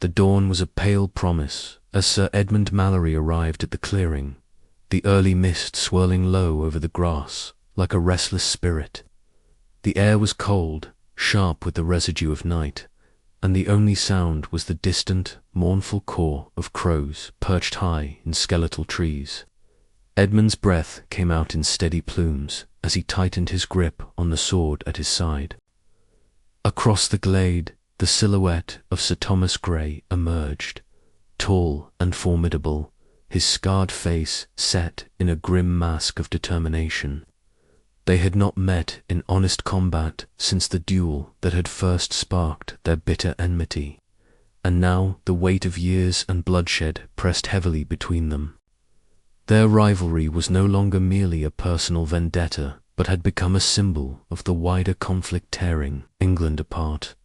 The dawn was a pale promise as Sir Edmund Mallory arrived at the clearing, the early mist swirling low over the grass like a restless spirit. The air was cold, sharp with the residue of night, and the only sound was the distant, mournful caw of crows perched high in skeletal trees. Edmund's breath came out in steady plumes as he tightened his grip on the sword at his side. Across the glade, the silhouette of Sir Thomas Grey emerged, tall and formidable, his scarred face set in a grim mask of determination. They had not met in honest combat since the duel that had first sparked their bitter enmity, and now the weight of years and bloodshed pressed heavily between them. Their rivalry was no longer merely a personal vendetta, but had become a symbol of the wider conflict tearing England apart.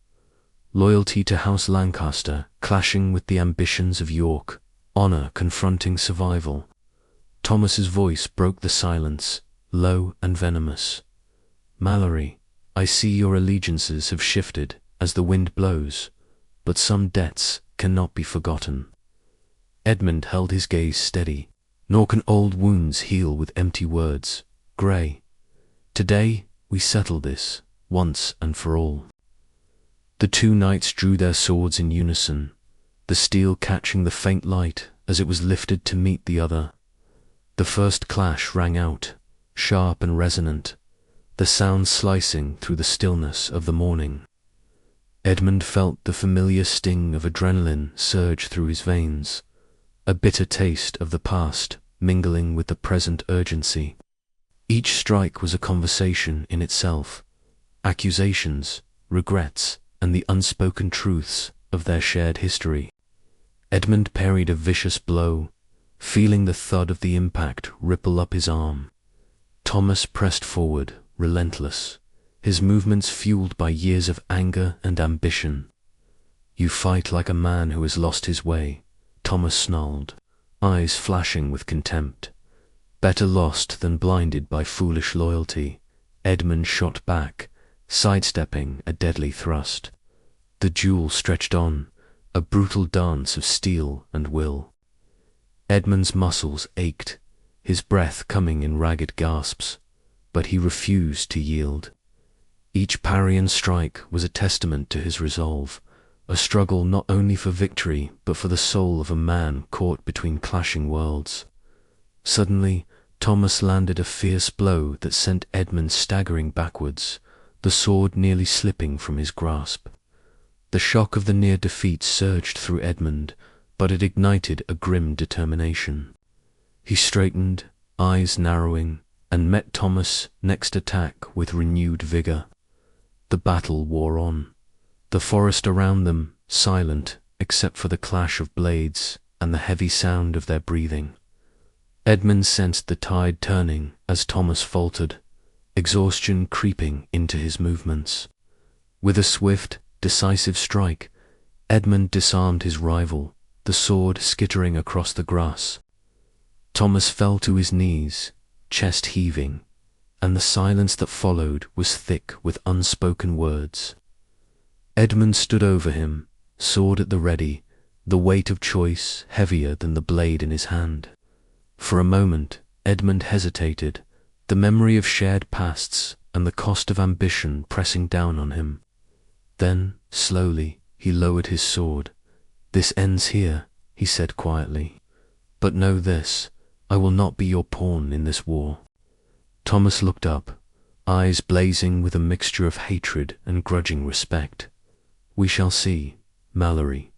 Loyalty to House Lancaster clashing with the ambitions of York, honour confronting survival. Thomas's voice broke the silence, low and venomous. "Mallory, I see your allegiances have shifted as the wind blows, but some debts cannot be forgotten." Edmund held his gaze steady. Nor can old wounds heal with empty words. "Grey, today we settle this, once and for all." The two knights drew their swords in unison, the steel catching the faint light as it was lifted to meet the other. The first clash rang out, sharp and resonant, the sound slicing through the stillness of the morning. Edmund felt the familiar sting of adrenaline surge through his veins, a bitter taste of the past mingling with the present urgency. Each strike was a conversation in itself, accusations, regrets, and the unspoken truths of their shared history. Edmund parried a vicious blow, feeling the thud of the impact ripple up his arm. Thomas pressed forward, relentless, his movements fueled by years of anger and ambition. "You fight like a man who has lost his way," Thomas snarled, eyes flashing with contempt. "Better lost than blinded by foolish loyalty," Edmund shot back, sidestepping a deadly thrust. The duel stretched on, a brutal dance of steel and will. Edmund's muscles ached, his breath coming in ragged gasps, but he refused to yield. Each parry and strike was a testament to his resolve, a struggle not only for victory but for the soul of a man caught between clashing worlds. Suddenly, Thomas landed a fierce blow that sent Edmund staggering backwards, the sword nearly slipping from his grasp. The shock of the near defeat surged through Edmund, but it ignited a grim determination. He straightened, eyes narrowing, and met Thomas' next attack with renewed vigour. The battle wore on, the forest around them silent except for the clash of blades and the heavy sound of their breathing. Edmund sensed the tide turning as Thomas faltered, exhaustion creeping into his movements. With a swift, decisive strike, Edmund disarmed his rival, the sword skittering across the grass. Thomas fell to his knees, chest heaving, and the silence that followed was thick with unspoken words. Edmund stood over him, sword at the ready, the weight of choice heavier than the blade in his hand. For a moment, Edmund hesitated, the memory of shared pasts and the cost of ambition pressing down on him. Then, slowly, he lowered his sword. "This ends here," he said quietly. "But know this, I will not be your pawn in this war." Thomas looked up, eyes blazing with a mixture of hatred and grudging respect. "We shall see, Mallory,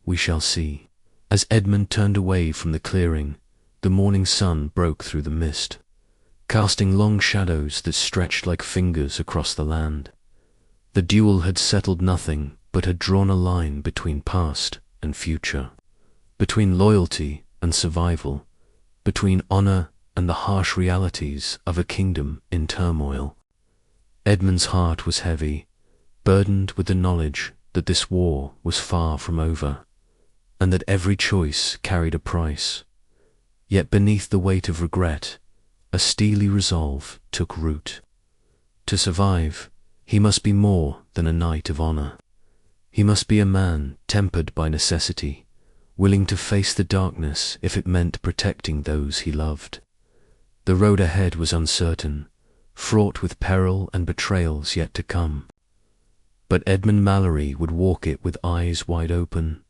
we shall see." As Edmund turned away from the clearing, the morning sun broke through the mist, casting long shadows that stretched like fingers across the land. The duel had settled nothing, but had drawn a line between past and future, between loyalty and survival, between honour and the harsh realities of a kingdom in turmoil. Edmund's heart was heavy, burdened with the knowledge that this war was far from over, and that every choice carried a price. Yet beneath the weight of regret, a steely resolve took root. To survive, he must be more than a knight of honour. He must be a man tempered by necessity, willing to face the darkness if it meant protecting those he loved. The road ahead was uncertain, fraught with peril and betrayals yet to come. But Edmund Mallory would walk it with eyes wide open,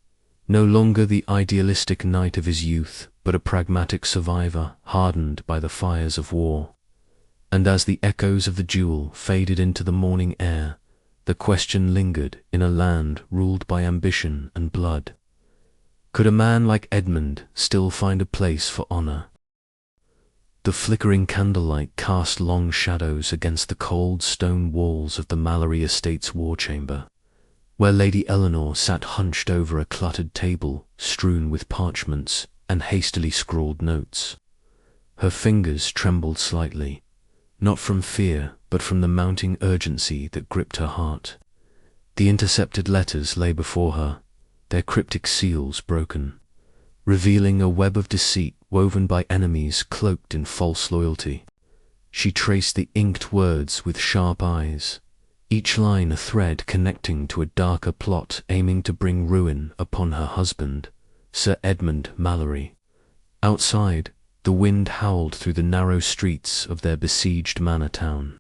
no longer the idealistic knight of his youth, but a pragmatic survivor hardened by the fires of war. And as the echoes of the duel faded into the morning air, the question lingered in a land ruled by ambition and blood. Could a man like Edmund still find a place for honor? The flickering candlelight cast long shadows against the cold stone walls of the Mallory estate's war chamber, where Lady Eleanor sat hunched over a cluttered table strewn with parchments and hastily scrawled notes. Her fingers trembled slightly, not from fear but from the mounting urgency that gripped her heart. The intercepted letters lay before her, their cryptic seals broken, revealing a web of deceit woven by enemies cloaked in false loyalty. She traced the inked words with sharp eyes, each line a thread connecting to a darker plot aiming to bring ruin upon her husband, Sir Edmund Mallory. Outside, the wind howled through the narrow streets of their besieged manor town,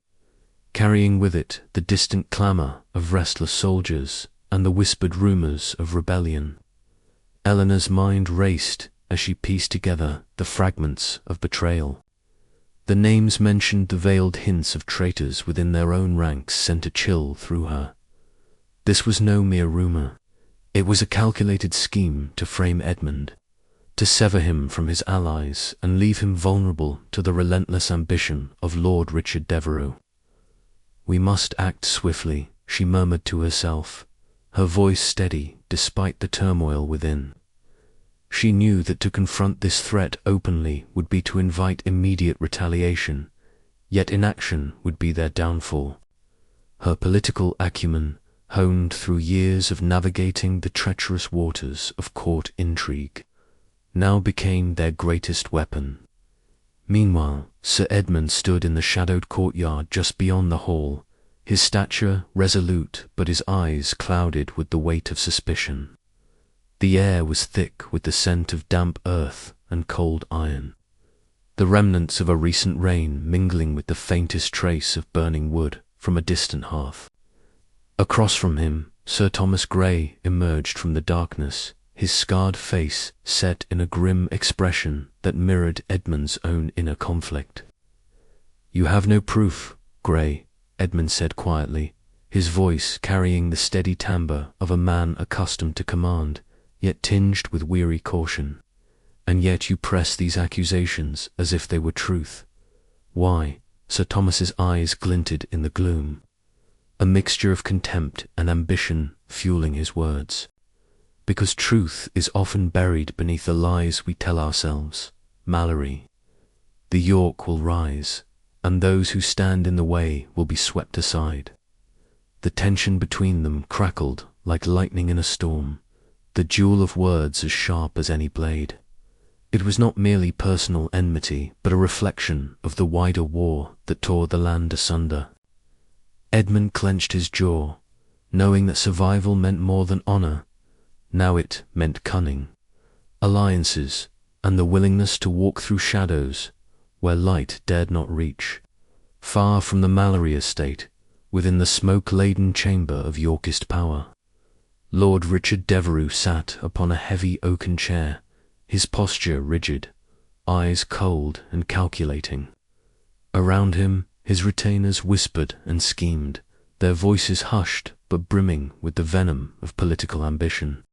carrying with it the distant clamour of restless soldiers and the whispered rumours of rebellion. Eleanor's mind raced as she pieced together the fragments of betrayal. The names mentioned the veiled hints of traitors within their own ranks sent a chill through her. This was no mere rumour. It was a calculated scheme to frame Edmund, to sever him from his allies and leave him vulnerable to the relentless ambition of Lord Richard Devereux. "We must act swiftly," she murmured to herself, her voice steady despite the turmoil within. She knew that to confront this threat openly would be to invite immediate retaliation, yet inaction would be their downfall. Her political acumen, honed through years of navigating the treacherous waters of court intrigue, now became their greatest weapon. Meanwhile, Sir Edmund stood in the shadowed courtyard just beyond the hall, his stature resolute but his eyes clouded with the weight of suspicion. The air was thick with the scent of damp earth and cold iron, the remnants of a recent rain mingling with the faintest trace of burning wood from a distant hearth. Across from him, Sir Thomas Grey emerged from the darkness, his scarred face set in a grim expression that mirrored Edmund's own inner conflict. "You have no proof, Grey," Edmund said quietly, his voice carrying the steady timbre of a man accustomed to command, yet tinged with weary caution. "And yet you press these accusations as if they were truth. Why?" Sir Thomas's eyes glinted in the gloom, a mixture of contempt and ambition fueling his words. "Because truth is often buried beneath the lies we tell ourselves, Mallory. The York will rise, and those who stand in the way will be swept aside." The tension between them crackled like lightning in a storm, the duel of words as sharp as any blade. It was not merely personal enmity, but a reflection of the wider war that tore the land asunder. Edmund clenched his jaw, knowing that survival meant more than honour. Now it meant cunning, alliances, and the willingness to walk through shadows where light dared not reach, far from the Mallory estate, within the smoke-laden chamber of Yorkist power. Lord Richard Devereux sat upon a heavy oaken chair, his posture rigid, eyes cold and calculating. Around him, his retainers whispered and schemed, their voices hushed but brimming with the venom of political ambition.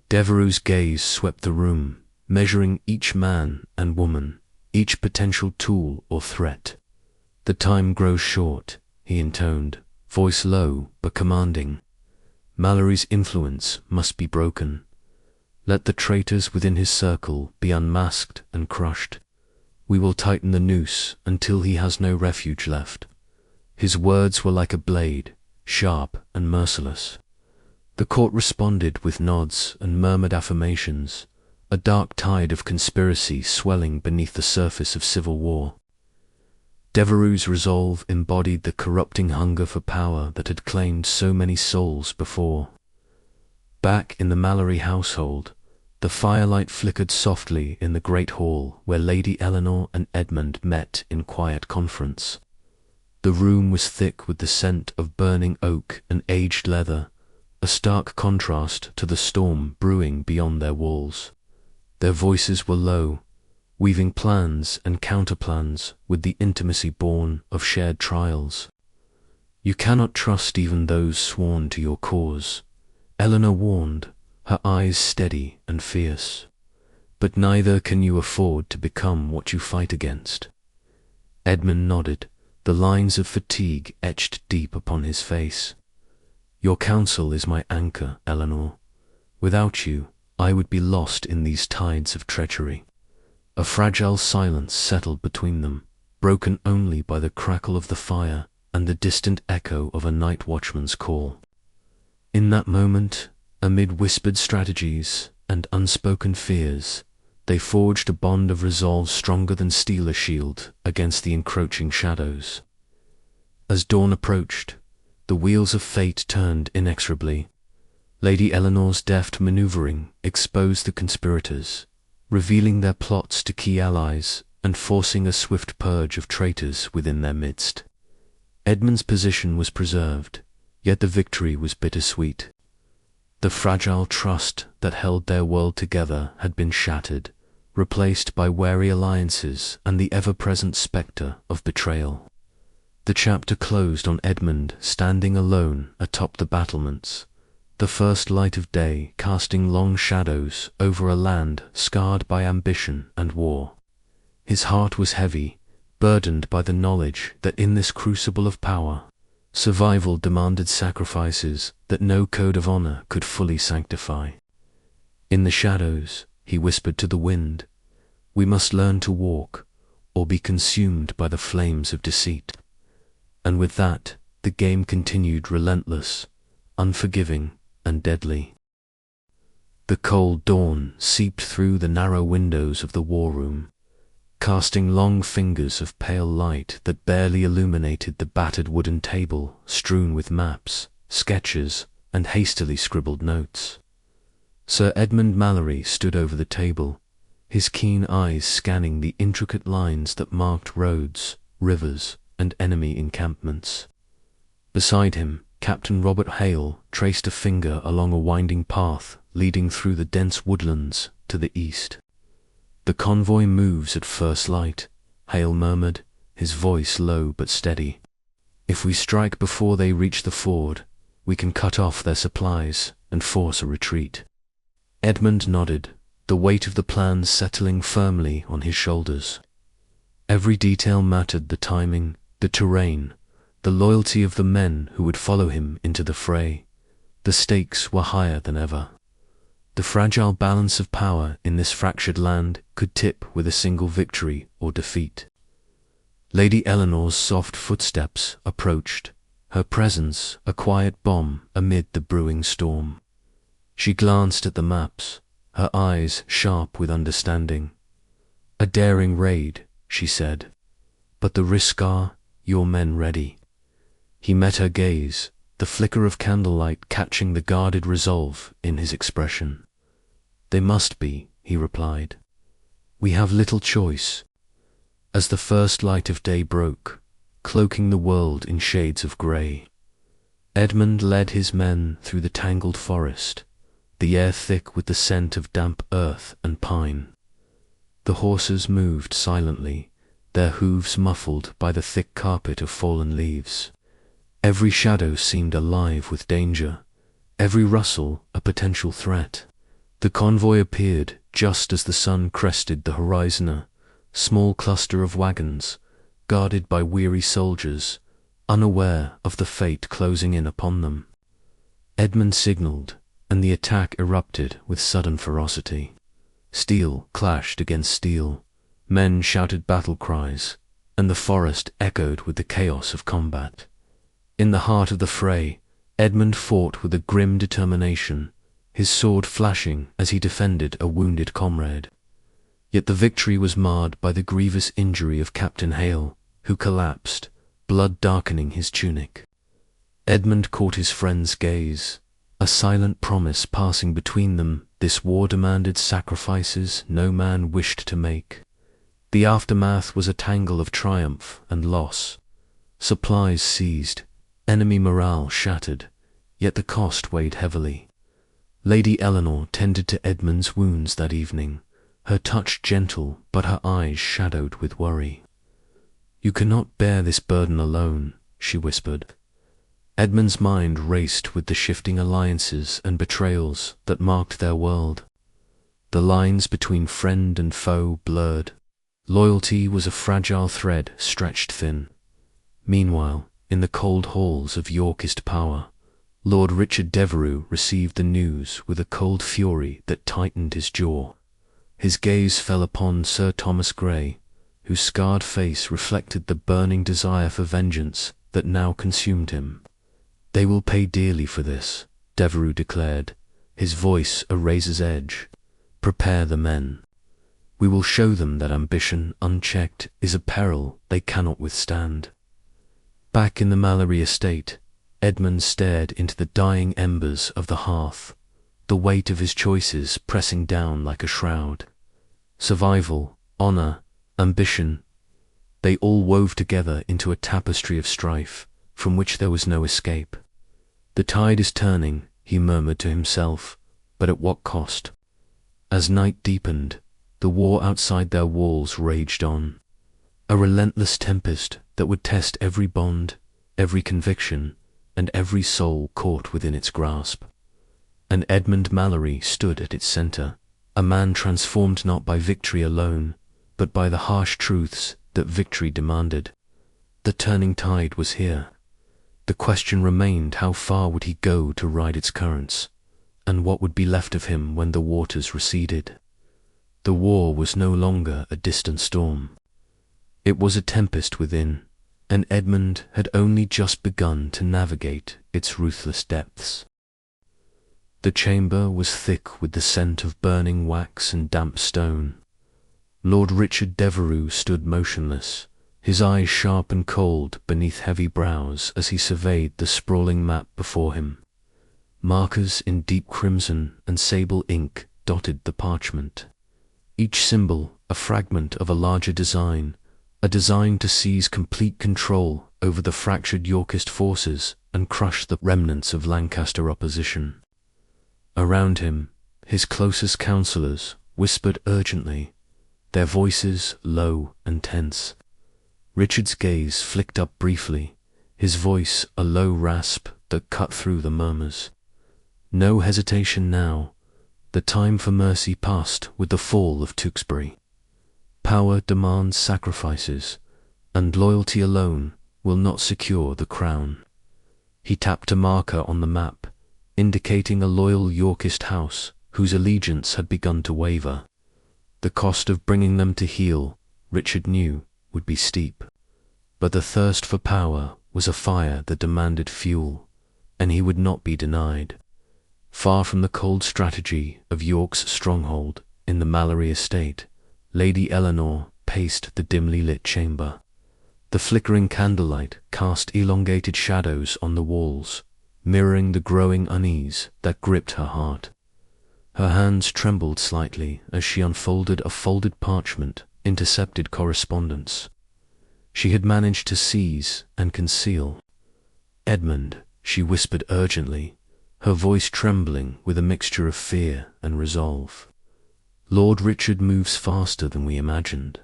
Devereux's gaze swept the room, measuring each man and woman, each potential tool or threat. "The time grows short," he intoned, voice low but commanding. "Mallory's influence must be broken. Let the traitors within his circle be unmasked and crushed. We will tighten the noose until he has no refuge left." His words were like a blade, sharp and merciless. The court responded with nods and murmured affirmations, a dark tide of conspiracy swelling beneath the surface of civil war. Devereux's resolve embodied the corrupting hunger for power that had claimed so many souls before. Back in the Mallory household, the firelight flickered softly in the great hall where Lady Eleanor and Edmund met in quiet conference. The room was thick with the scent of burning oak and aged leather, a stark contrast to the storm brewing beyond their walls. Their voices were low, weaving plans and counterplans with the intimacy born of shared trials. "You cannot trust even those sworn to your cause," Eleanor warned, her eyes steady and fierce. "But neither can you afford to become what you fight against." Edmund nodded, the lines of fatigue etched deep upon his face. "Your counsel is my anchor, Eleanor. Without you, I would be lost in these tides of treachery." A fragile silence settled between them, broken only by the crackle of the fire and the distant echo of a night watchman's call. In that moment, amid whispered strategies and unspoken fears, they forged a bond of resolve stronger than steel a shield against the encroaching shadows. As dawn approached, the wheels of fate turned inexorably. Lady Eleanor's deft maneuvering exposed the conspirators, revealing their plots to key allies and forcing a swift purge of traitors within their midst. Edmund's position was preserved, yet the victory was bittersweet. The fragile trust that held their world together had been shattered, replaced by wary alliances and the ever-present spectre of betrayal. The chapter closed on Edmund standing alone atop the battlements, the first light of day casting long shadows over a land scarred by ambition and war. His heart was heavy, burdened by the knowledge that in this crucible of power, survival demanded sacrifices that no code of honor could fully sanctify. In the shadows, he whispered to the wind, "We must learn to walk, or be consumed by the flames of deceit." And with that, the game continued relentless, unforgiving, and deadly. The cold dawn seeped through the narrow windows of the war room, casting long fingers of pale light that barely illuminated the battered wooden table strewn with maps, sketches, and hastily scribbled notes. Sir Edmund Mallory stood over the table, his keen eyes scanning the intricate lines that marked roads, rivers, and enemy encampments. Beside him, Captain Robert Hale traced a finger along a winding path leading through the dense woodlands to the east. "The convoy moves at first light," Hale murmured, his voice low but steady. "If we strike before they reach the ford, we can cut off their supplies and force a retreat." Edmund nodded, the weight of the plan settling firmly on his shoulders. Every detail mattered: the timing, the terrain, the loyalty of the men who would follow him into the fray. The stakes were higher than ever. The fragile balance of power in this fractured land could tip with a single victory or defeat. Lady Eleanor's soft footsteps approached, her presence a quiet bomb amid the brewing storm. She glanced at the maps, her eyes sharp with understanding. "A daring raid," she said, "but the risk are your men ready?" He met her gaze, the flicker of candlelight catching the guarded resolve in his expression. "They must be," he replied. "We have little choice." As the first light of day broke, cloaking the world in shades of grey, Edmund led his men through the tangled forest, the air thick with the scent of damp earth and pine. The horses moved silently, their hooves muffled by the thick carpet of fallen leaves. Every shadow seemed alive with danger, every rustle a potential threat. The convoy appeared just as the sun crested the horizon, a small cluster of wagons, guarded by weary soldiers, unaware of the fate closing in upon them. Edmund signalled, and the attack erupted with sudden ferocity. Steel clashed against steel, men shouted battle cries, and the forest echoed with the chaos of combat. In the heart of the fray, Edmund fought with a grim determination, his sword flashing as he defended a wounded comrade. Yet the victory was marred by the grievous injury of Captain Hale, who collapsed, blood darkening his tunic. Edmund caught his friend's gaze, a silent promise passing between them. This war demanded sacrifices no man wished to make. The aftermath was a tangle of triumph and loss. Supplies seized, enemy morale shattered, yet the cost weighed heavily. Lady Eleanor tended to Edmund's wounds that evening, her touch gentle but her eyes shadowed with worry. "You cannot bear this burden alone," she whispered. Edmund's mind raced with the shifting alliances and betrayals that marked their world. The lines between friend and foe blurred. Loyalty was a fragile thread stretched thin. Meanwhile, in the cold halls of Yorkist power, Lord Richard Devereux received the news with a cold fury that tightened his jaw. His gaze fell upon Sir Thomas Grey, whose scarred face reflected the burning desire for vengeance that now consumed him. "They will pay dearly for this," Devereux declared, his voice a razor's edge. "Prepare the men. We will show them that ambition unchecked is a peril they cannot withstand." Back in the Mallory estate, Edmund stared into the dying embers of the hearth, the weight of his choices pressing down like a shroud. Survival, honor, ambition, they all wove together into a tapestry of strife from which there was no escape. "The tide is turning," he murmured to himself, but at what cost? As night deepened, the war outside their walls raged on, a relentless tempest that would test every bond, every conviction, and every soul caught within its grasp. And Edmund Mallory stood at its center, a man transformed not by victory alone, but by the harsh truths that victory demanded. The turning tide was here. The question remained, how far would he go to ride its currents, and what would be left of him when the waters receded? The war was no longer a distant storm. It was a tempest within, and Edmund had only just begun to navigate its ruthless depths. The chamber was thick with the scent of burning wax and damp stone. Lord Richard Devereux stood motionless, his eyes sharp and cold beneath heavy brows as he surveyed the sprawling map before him. Markers in deep crimson and sable ink dotted the parchment. Each symbol a fragment of a larger design, a design to seize complete control over the fractured Yorkist forces and crush the remnants of Lancaster opposition. Around him, his closest counsellors whispered urgently, their voices low and tense. Richard's gaze flicked up briefly, his voice a low rasp that cut through the murmurs. No hesitation now. The time for mercy passed with the fall of Tewkesbury. Power demands sacrifices, and loyalty alone will not secure the crown. He tapped a marker on the map, indicating a loyal Yorkist house whose allegiance had begun to waver. The cost of bringing them to heel, Richard knew, would be steep. But the thirst for power was a fire that demanded fuel, and he would not be denied. Far from the cold strategy of York's stronghold in the Mallory estate, Lady Eleanor paced the dimly lit chamber. The flickering candlelight cast elongated shadows on the walls, mirroring the growing unease that gripped her heart. Her hands trembled slightly as she unfolded a folded parchment, intercepted correspondence. She had managed to seize and conceal. "Edmund," she whispered urgently, her voice trembling with a mixture of fear and resolve. "Lord Richard moves faster than we imagined.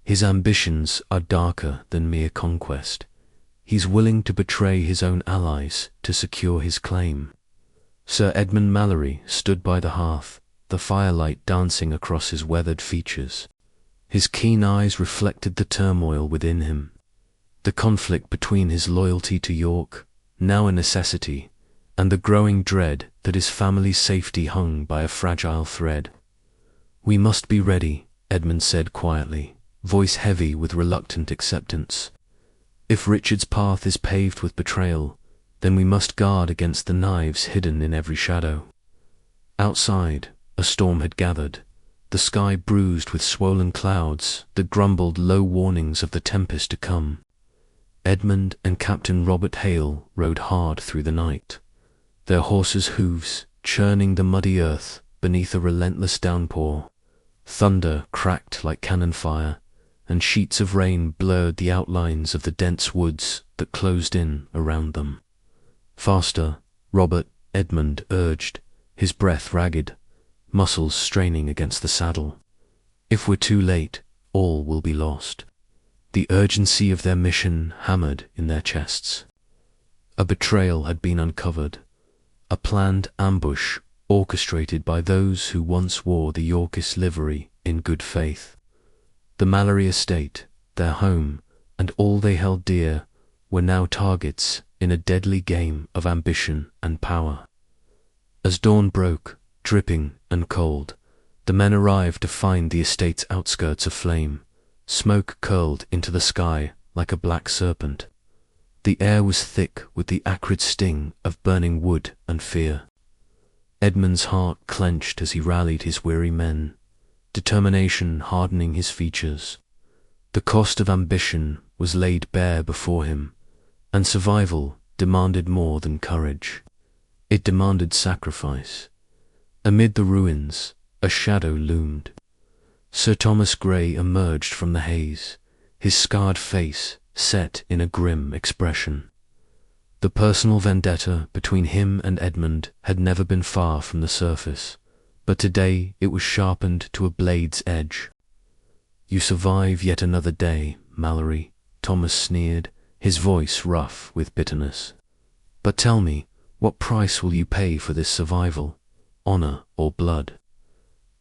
His ambitions are darker than mere conquest. He's willing to betray his own allies to secure his claim." Sir Edmund Mallory stood by the hearth, the firelight dancing across his weathered features. His keen eyes reflected the turmoil within him, the conflict between his loyalty to York, now a necessity, and the growing dread that his family's safety hung by a fragile thread. "We must be ready," Edmund said quietly, voice heavy with reluctant acceptance. "If Richard's path is paved with betrayal, then we must guard against the knives hidden in every shadow." Outside, a storm had gathered, the sky bruised with swollen clouds that grumbled low warnings of the tempest to come. Edmund and Captain Robert Hale rode hard through the night. their horses' hooves churning the muddy earth beneath a relentless downpour. Thunder cracked like cannon fire, and sheets of rain blurred the outlines of the dense woods that closed in around them. Faster, Robert Edmund urged, his breath ragged, muscles straining against the saddle. If we're too late, all will be lost. The urgency of their mission hammered in their chests. A betrayal had been uncovered, a planned ambush orchestrated by those who once wore the Yorkist livery in good faith. The Mallory estate, their home, and all they held dear were now targets in a deadly game of ambition and power. As dawn broke, dripping and cold, the men arrived to find the estate's outskirts aflame. Smoke curled into the sky like a black serpent. The air was thick with the acrid sting of burning wood and fear. Edmund's heart clenched as he rallied his weary men, determination hardening his features. The cost of ambition was laid bare before him, and survival demanded more than courage. It demanded sacrifice. Amid the ruins, a shadow loomed. Sir Thomas Grey emerged from the haze, his scarred face set in a grim expression. The personal vendetta between him and Edmund had never been far from the surface, but today it was sharpened to a blade's edge. "You survive yet another day, Mallory," Thomas sneered, his voice rough with bitterness. "But tell me, what price will you pay for this survival? Honor or blood?"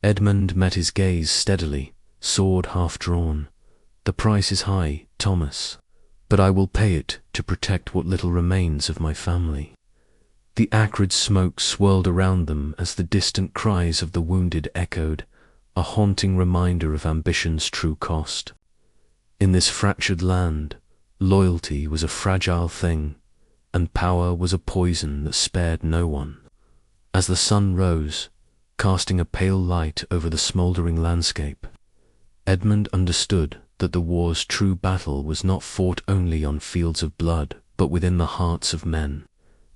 Edmund met his gaze steadily, sword half drawn. "The price is high, Thomas, but I will pay it to protect what little remains of my family." The acrid smoke swirled around them as the distant cries of the wounded echoed, a haunting reminder of ambition's true cost. In this fractured land, loyalty was a fragile thing, and power was a poison that spared no one. As the sun rose, casting a pale light over the smouldering landscape, Edmund understood that the war's true battle was not fought only on fields of blood, but within the hearts of men,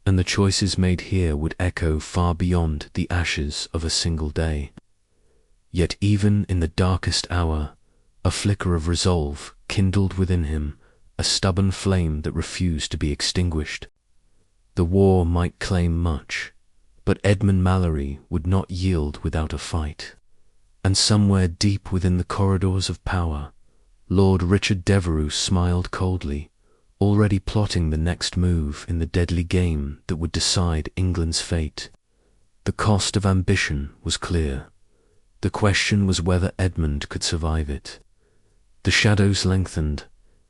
and the choices made here would echo far beyond the ashes of a single day. Yet even in the darkest hour, a flicker of resolve kindled within him, a stubborn flame that refused to be extinguished. The war might claim much, but Edmund Mallory would not yield without a fight. And somewhere deep within the corridors of power, Lord Richard Devereux smiled coldly, already plotting the next move in the deadly game that would decide England's fate. The cost of ambition was clear. The question was whether Edmund could survive it. The shadows lengthened,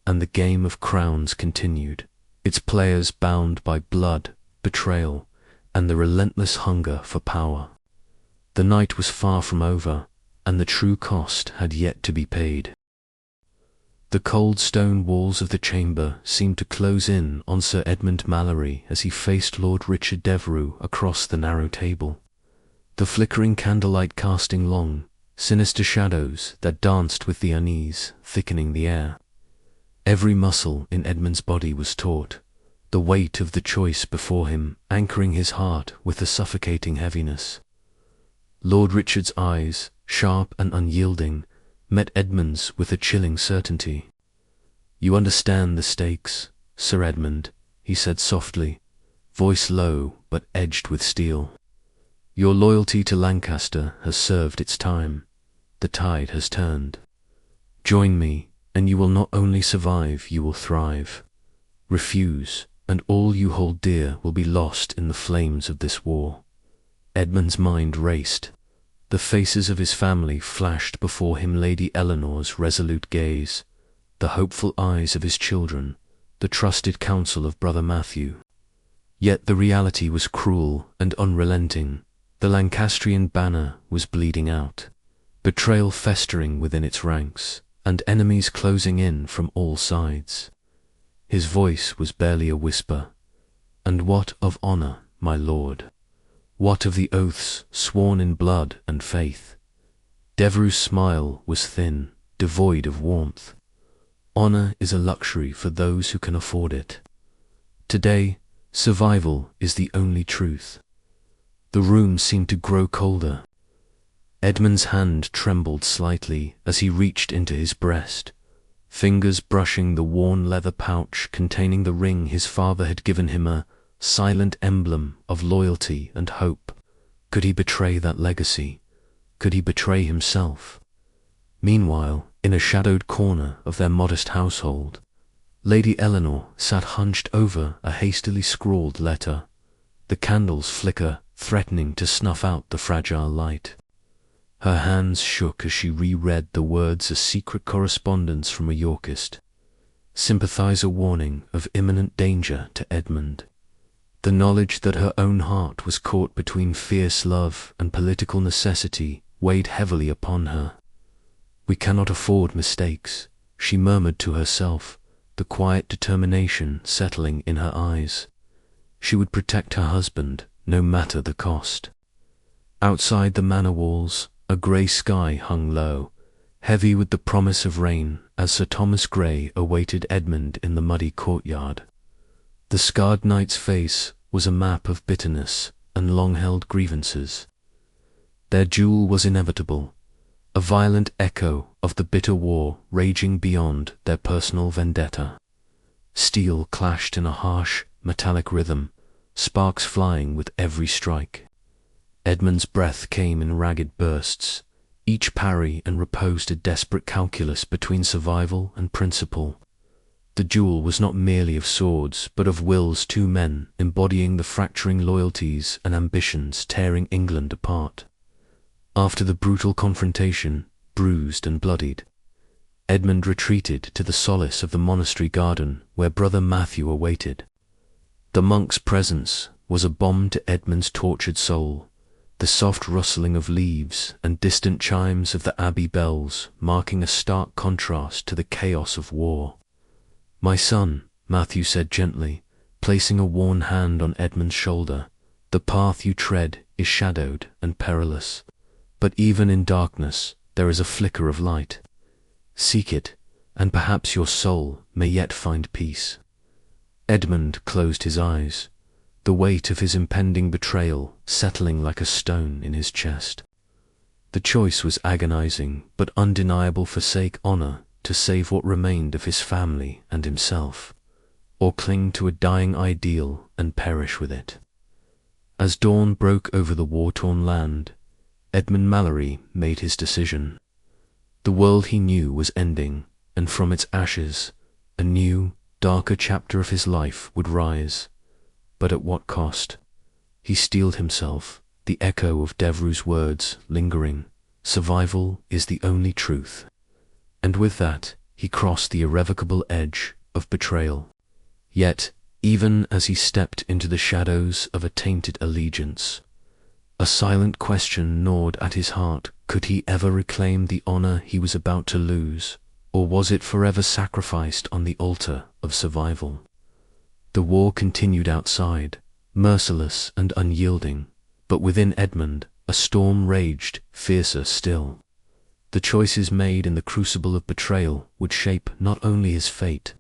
and the game of crowns continued, its players bound by blood, betrayal, and the relentless hunger for power. The night was far from over, and the true cost had yet to be paid. The cold stone walls of the chamber seemed to close in on Sir Edmund Mallory as he faced Lord Richard Devereux across the narrow table, the flickering candlelight casting long, sinister shadows that danced with the unease, thickening the air. Every muscle in Edmund's body was taut, the weight of the choice before him anchoring his heart with a suffocating heaviness. Lord Richard's eyes, sharp and unyielding, met Edmund's with a chilling certainty. "You understand the stakes, Sir Edmund," he said softly, voice low but edged with steel. "Your loyalty to Lancaster has served its time. The tide has turned. Join me, and you will not only survive, you will thrive. Refuse, and all you hold dear will be lost in the flames of this war." Edmund's mind raced. The faces of his family flashed before him, Lady Eleanor's resolute gaze, the hopeful eyes of his children, the trusted counsel of Brother Matthew. Yet the reality was cruel and unrelenting. The Lancastrian banner was bleeding out, betrayal festering within its ranks, and enemies closing in from all sides. His voice was barely a whisper. "And what of honour, my lord? What of the oaths sworn in blood and faith?" Devereux's smile was thin, devoid of warmth. "Honour is a luxury for those who can afford it. Today, Survival is the only truth. The room seemed to grow colder. Edmund's hand trembled slightly as he reached into his breast, fingers brushing the worn leather pouch containing the ring his father had given him, a silent emblem of loyalty and hope. Could he betray that legacy? Could he betray himself? Meanwhile, in a shadowed corner of their modest household, Lady Eleanor sat hunched over a hastily scrawled letter, the candles flicker threatening to snuff out the fragile light. Her hands shook as she reread the words, a secret correspondence from a Yorkist. Sympathizer warning of imminent danger to Edmund. The knowledge that her own heart was caught between fierce love and political necessity weighed heavily upon her. "We cannot afford mistakes," she murmured to herself, the quiet determination settling in her eyes. She would protect her husband, no matter the cost. Outside the manor walls, a grey sky hung low, heavy with the promise of rain, as Sir Thomas Grey awaited Edmund in the muddy courtyard. The scarred knight's face was a map of bitterness and long-held grievances. Their duel was inevitable, a violent echo of the bitter war raging beyond their personal vendetta. Steel clashed in a harsh, metallic rhythm, sparks flying with every strike. Edmund's breath came in ragged bursts, each parry and riposte a desperate calculus between survival and principle. The duel was not merely of swords, but of wills, two men embodying the fracturing loyalties and ambitions tearing England apart. After the brutal confrontation, bruised and bloodied, Edmund retreated to the solace of the monastery garden where Brother Matthew awaited. The monk's presence was a balm to Edmund's tortured soul, the soft rustling of leaves and distant chimes of the abbey bells marking a stark contrast to the chaos of war. "My son," Matthew said gently, placing a worn hand on Edmund's shoulder, "the path you tread is shadowed and perilous, but even in darkness there is a flicker of light. Seek it, and perhaps your soul may yet find peace." Edmund closed his eyes, the weight of his impending betrayal settling like a stone in his chest. The choice was agonizing but undeniable: forsake honor to save what remained of his family and himself, or cling to a dying ideal and perish with it. As dawn broke over the war-torn land, Edmund Mallory made his decision. The world he knew was ending, and from its ashes, a new, darker chapter of his life would rise. But at what cost? He steeled himself, the echo of Devereux's words lingering, "Survival is the only truth." And with that, he crossed the irrevocable edge of betrayal. Yet, even as he stepped into the shadows of a tainted allegiance, a silent question gnawed at his heart: could he ever reclaim the honor he was about to lose, or was it forever sacrificed on the altar of survival? The war continued outside, merciless and unyielding, but within Edmund a storm raged, fiercer still. The choices made in the crucible of betrayal would shape not only his fate,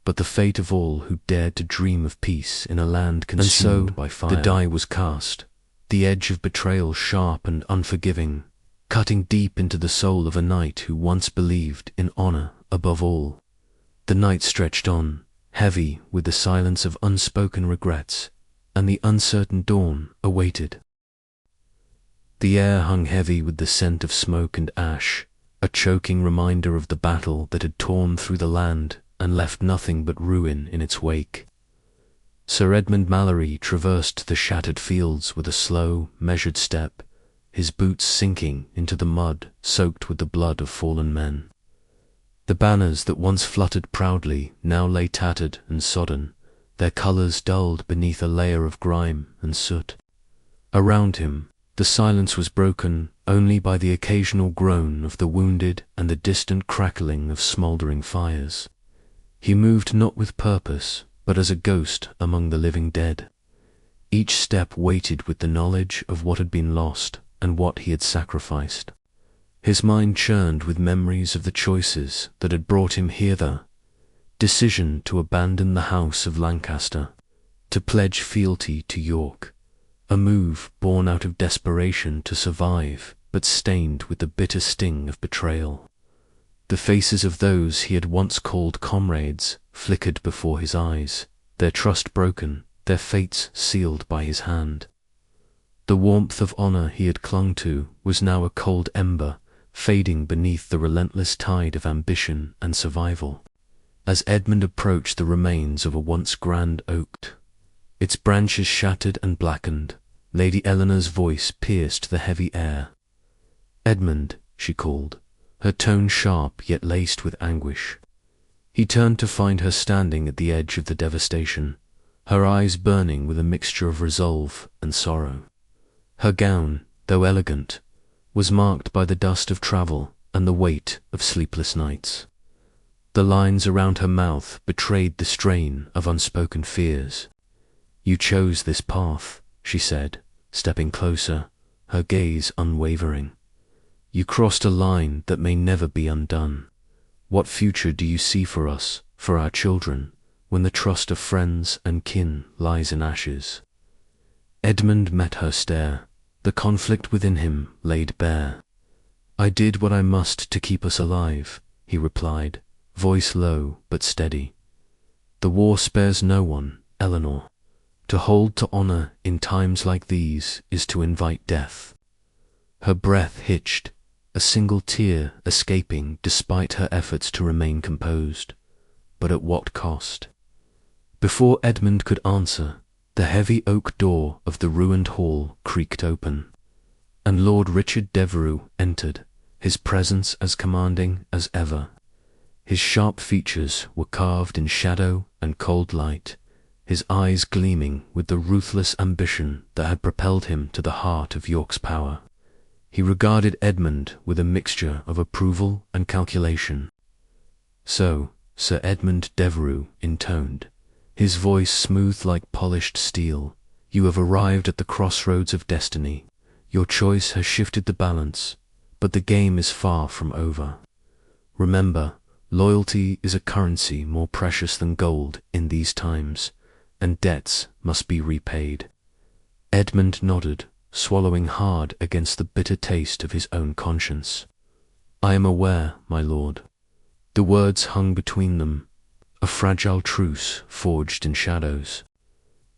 but the fate of all who dared to dream of peace in a land consumed by fire. The die was cast, the edge of betrayal sharp and unforgiving, cutting deep into the soul of a knight who once believed in honor above all. The night stretched on, heavy with the silence of unspoken regrets, and the uncertain dawn awaited. The air hung heavy with the scent of smoke and ash, a choking reminder of the battle that had torn through the land and left nothing but ruin in its wake. Sir Edmund Mallory traversed the shattered fields with a slow, measured step, his boots sinking into the mud soaked with the blood of fallen men. The banners that once fluttered proudly now lay tattered and sodden, their colours dulled beneath a layer of grime and soot. Around him, the silence was broken only by the occasional groan of the wounded and the distant crackling of smouldering fires. He moved not with purpose, but as a ghost among the living dead. Each step weighted with the knowledge of what had been lost and what he had sacrificed. His mind churned with memories of the choices that had brought him hither: decision to abandon the house of Lancaster, to pledge fealty to York, a move born out of desperation to survive, but stained with the bitter sting of betrayal. The faces of those he had once called comrades flickered before his eyes, their trust broken, their fates sealed by his hand. The warmth of honor he had clung to was now a cold ember, fading beneath the relentless tide of ambition and survival. As Edmund approached the remains of a once grand oak, its branches shattered and blackened, Lady Eleanor's voice pierced the heavy air. "Edmund," she called, her tone sharp yet laced with anguish. He turned to find her standing at the edge of the devastation, her eyes burning with a mixture of resolve and sorrow. Her gown, though elegant, was marked by the dust of travel and the weight of sleepless nights. The lines around her mouth betrayed the strain of unspoken fears. "You chose this path," she said, stepping closer, her gaze unwavering. "You crossed a line that may never be undone. What future do you see for us, for our children, when the trust of friends and kin lies in ashes?" Edmund met her stare, the conflict within him laid bare. "I did what I must to keep us alive," he replied, voice low but steady. "The war spares no one, Eleanor. To hold to honor in times like these is to invite death." Her breath hitched, a single tear escaping despite her efforts to remain composed. But at what cost? Before Edmund could answer, the heavy oak door of the ruined hall creaked open, and Lord Richard Devereux entered, his presence as commanding as ever. His sharp features were carved in shadow and cold light, his eyes gleaming with the ruthless ambition that had propelled him to the heart of York's power. He regarded Edmund with a mixture of approval and calculation. "So," Sir Edmund Devereux intoned, his voice smooth like polished steel, "you have arrived at the crossroads of destiny. Your choice has shifted the balance, but the game is far from over. Remember, loyalty is a currency more precious than gold in these times, and debts must be repaid." Edmund nodded, swallowing hard against the bitter taste of his own conscience. "I am aware, my lord." The words hung between them, a fragile truce forged in shadows.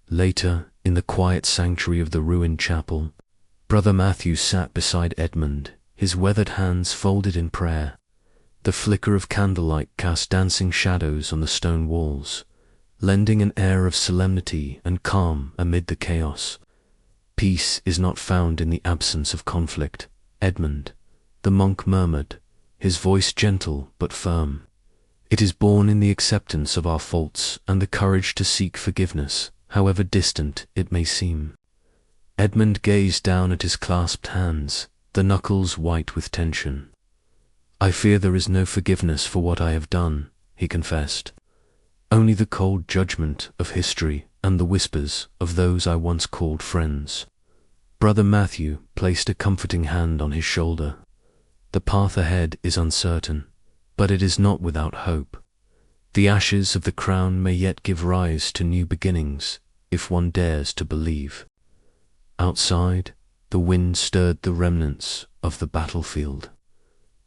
Later, in the quiet sanctuary of the ruined chapel, Brother Matthew sat beside Edmund, his weathered hands folded in prayer. The flicker of candlelight cast dancing shadows on the stone walls, lending an air of solemnity and calm amid the chaos. "Peace is not found in the absence of conflict, Edmund," the monk murmured, his voice gentle but firm. "It is born in the acceptance of our faults and the courage to seek forgiveness, however distant it may seem." Edmund gazed down at his clasped hands, the knuckles white with tension. "I fear there is no forgiveness for what I have done," he confessed. "Only the cold judgment of history and the whispers of those I once called friends." Brother Matthew placed a comforting hand on his shoulder. "The path ahead is uncertain, but it is not without hope. The ashes of the crown may yet give rise to new beginnings, if one dares to believe." Outside, the wind stirred the remnants of the battlefield,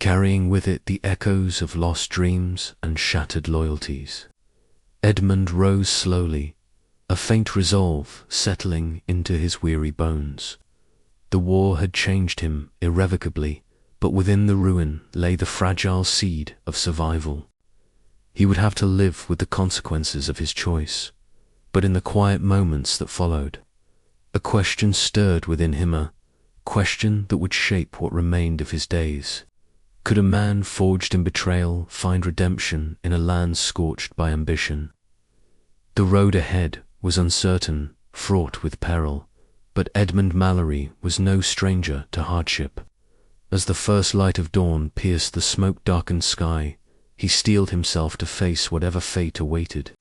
carrying with it the echoes of lost dreams and shattered loyalties. Edmund rose slowly, a faint resolve settling into his weary bones. The war had changed him irrevocably, but within the ruin lay the fragile seed of survival. He would have to live with the consequences of his choice. But in the quiet moments that followed, a question stirred within him, a question that would shape what remained of his days. Could a man forged in betrayal find redemption in a land scorched by ambition? The road ahead was uncertain, fraught with peril, but Edmund Mallory was no stranger to hardship. As the first light of dawn pierced the smoke-darkened sky, he steeled himself to face whatever fate awaited.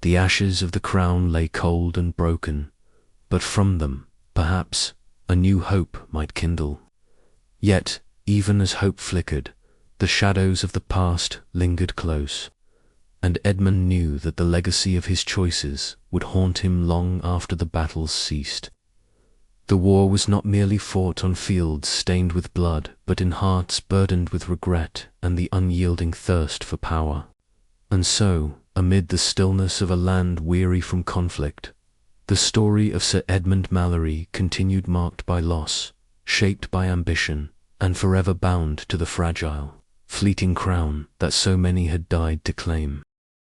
The ashes of the crown lay cold and broken, but from them, perhaps, a new hope might kindle. Yet, even as hope flickered, the shadows of the past lingered close. and Edmund knew that the legacy of his choices would haunt him long after the battles ceased. The war was not merely fought on fields stained with blood, but in hearts burdened with regret and the unyielding thirst for power. And so, amid the stillness of a land weary from conflict, the story of Sir Edmund Mallory continued, marked by loss, shaped by ambition, and forever bound to the fragile, fleeting crown that so many had died to claim.